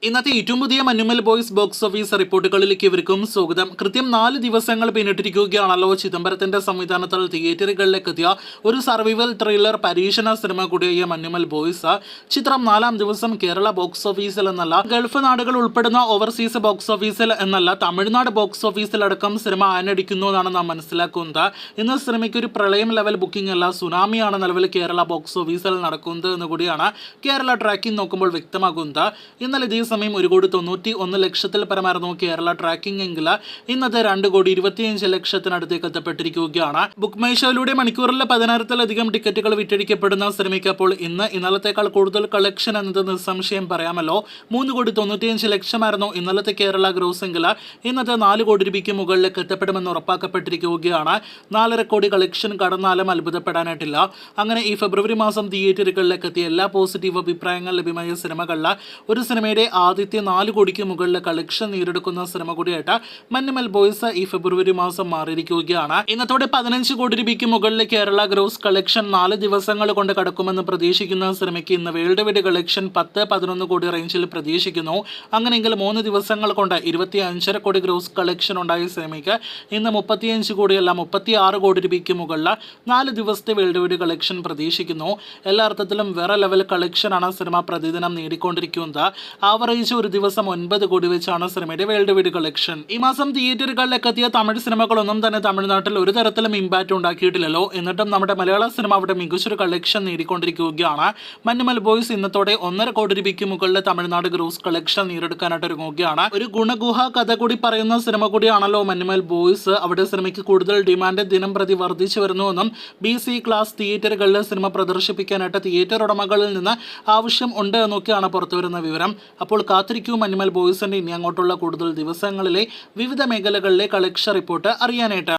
ഇന്നത്തെ ഏറ്റവും പുതിയ മഞ്ഞുമൽ ബോയ്സ് ബോക്സ് ഓഫീസ് റിപ്പോർട്ടുകളിലേക്ക് ഇവർക്കും സ്വാഗതം. കൃത്യം 4 ദിവസങ്ങൾ പിന്നിട്ടിരിക്കുകയാണല്ലോ ചിദംബരത്തിന്റെ സംവിധാനത്തിൽ തിയേറ്ററുകളിലേക്ക് എത്തിയ ഒരു സർവൈവൽ ത്രില്ലർ പരീക്ഷണ സിനിമ കൂടിയായ മഞ്ഞുമൽ ബോയ്സ്. ചിത്രം 4ാം ദിവസം കേരള ബോക്സ് ഓഫീസിൽ എന്നല്ല, ഗൾഫ് നാടുകൾ ഉൾപ്പെടുന്ന ഓവർസീസ് ബോക്സ് ഓഫീസിൽ എന്നല്ല, തമിഴ്നാട് ബോക്സ് ഓഫീസിലടക്കം സിനിമ ആനടിക്കുന്നു എന്നാണ് നാം മനസ്സിലാക്കുന്നത്. ഇന്ന് സിനിമയ്ക്ക് ഒരു പ്രളയം ലെവൽ ബുക്കിംഗ് അല്ല, സുനാമിയാണ് നിലവിൽ കേരള ബോക്സ് ഓഫീസിൽ നടക്കുന്നത് എന്ന് കൂടിയാണ് കേരള ട്രാക്കിംഗ് നോക്കുമ്പോൾ വ്യക്തമാകുന്നത്. ഇന്നലെ സമയം 1,91,00,000 പരമായിരുന്നു കേരള ട്രാക്കിംഗ് എങ്കിൽ ഇന്നത്തെ 2,25,00,000 എത്തപ്പെട്ടിരിക്കുകയാണ്. ബുക്ക് മൈ ഷോയിലൂടെ മണിക്കൂറിൽ 10,000-ലധികം ടിക്കറ്റുകൾ വിറ്റഴിക്കപ്പെടുന്ന സിനിമയ്ക്ക് അപ്പോൾ ഇന്നലത്തേക്കാൾ കൂടുതൽ കളക്ഷൻ എന്നത് നിസ്സംശയം പറയാമല്ലോ. 3,95,00,000 ഇന്നലത്തെ കേരള ഗ്രോസ് എങ്കിൽ ഇന്നത്തെ 4 കോടി രൂപയ്ക്ക് മുകളിലേക്ക് എത്തപ്പെടുമെന്ന് ഉറപ്പാക്കപ്പെട്ടിരിക്കുകയാണ്. 4.5 കോടി കളക്ഷൻ കടന്നാലും അത്ഭുതപ്പെടാനായിട്ടില്ല. അങ്ങനെ ഈ ഫെബ്രുവരി മാസം തിയേറ്ററുകളിലേക്ക് എത്തിയ എല്ലാ പോസിറ്റീവ് അഭിപ്രായങ്ങൾ ലഭ്യമായ സിനിമകളിൽ ഒരു സിനിമയുടെ ആദ്യത്തെ 4 കോടിക്ക് മുകളിൽ കളക്ഷൻ നേടിയെടുക്കുന്ന സിനിമ കൂടിയായിട്ട് മഞ്ഞുമൽ ബോയ്സ് ഈ ഫെബ്രുവരി മാസം മാറിയിരിക്കുകയാണ്. ഇന്നത്തോടെ 15 കോടി രൂപയ്ക്ക് മുകളിൽ കേരള ഗ്രോസ് കളക്ഷൻ 4 ദിവസങ്ങൾ കൊണ്ട് കടക്കുമെന്ന് പ്രതീക്ഷിക്കുന്ന സിനിമയ്ക്ക് ഇന്ന് വേൾഡ് വൈഡ് കളക്ഷൻ 10-11 കോടി റേഞ്ചിൽ പ്രതീക്ഷിക്കുന്നു. അങ്ങനെയെങ്കിൽ 3 ദിവസങ്ങൾ കൊണ്ട് 25.5 കോടി ഗ്രോസ് കളക്ഷൻ ഉണ്ടായ സിനിമയ്ക്ക് ഇന്ന് 35 കോടിയല്ല 36 കോടി രൂപയ്ക്ക് മുകളിൽ 4 ദിവസത്തെ വേൾഡ് വൈഡ് കളക്ഷൻ പ്രതീക്ഷിക്കുന്നു. എല്ലാ അർത്ഥത്തിലും വേറെ ലെവൽ കളക്ഷനാണ് സിനിമ പ്രതിദിനം നേടിക്കൊണ്ടിരിക്കുന്നത്. ആവറേജ് ഒരു ദിവസം 9 കോടി വെച്ചാണ് സിനിമയുടെ വേൾഡ് വൈഡ് കളക്ഷൻ. ഈ മാസം തിയേറ്ററുകളിലേക്ക് എത്തിയ തമിഴ് സിനിമകളൊന്നും തന്നെ തമിഴ്നാട്ടിൽ ഒരു തരത്തിലും ഇമ്പാക്റ്റ് ഉണ്ടാക്കിയിട്ടില്ലല്ലോ. എന്നിട്ടും നമ്മുടെ മലയാള സിനിമ അവിടെ മികച്ചൊരു കളക്ഷൻ നേടിക്കൊണ്ടിരിക്കുകയാണ്. മഞ്ഞുമൽ ബോയ്സ് ഇന്നത്തോടെ 1.5 കോടി രൂപയ്ക്ക് മുകളിൽ തമിഴ്നാട് ഗ്രോസ് കളക്ഷൻ നേടിയെടുക്കാനായിട്ട് ഒരുങ്ങുകയാണ്. ഒരു ഗുണഗുഹ കഥ കൂടി പറയുന്ന സിനിമ കൂടിയാണല്ലോ മഞ്ഞുമൽ ബോയ്സ്. അവിടെ സിനിമയ്ക്ക് കൂടുതൽ ഡിമാൻഡ് ദിനം പ്രതി വർദ്ധിച്ചു വരുന്നുവെന്നും BC ക്ലാസ് തിയേറ്ററുകളിൽ സിനിമ പ്രദർശിപ്പിക്കാനായിട്ട് തിയേറ്റർ ഉടമകളിൽ നിന്ന് ആവശ്യം ഉണ്ട് എന്നൊക്കെയാണ് പുറത്തുവരുന്ന വിവരം. അപ്പോൾ കാത്തിരിക്കൂ മഞ്ഞുമൽ ബോയ്സിന്റെ ഇനി അങ്ങോട്ടുള്ള കൂടുതൽ ദിവസങ്ങളിലെ വിവിധ മേഖലകളിലെ കളക്ഷൻ റിപ്പോർട്ട് അറിയാനായിട്ട്.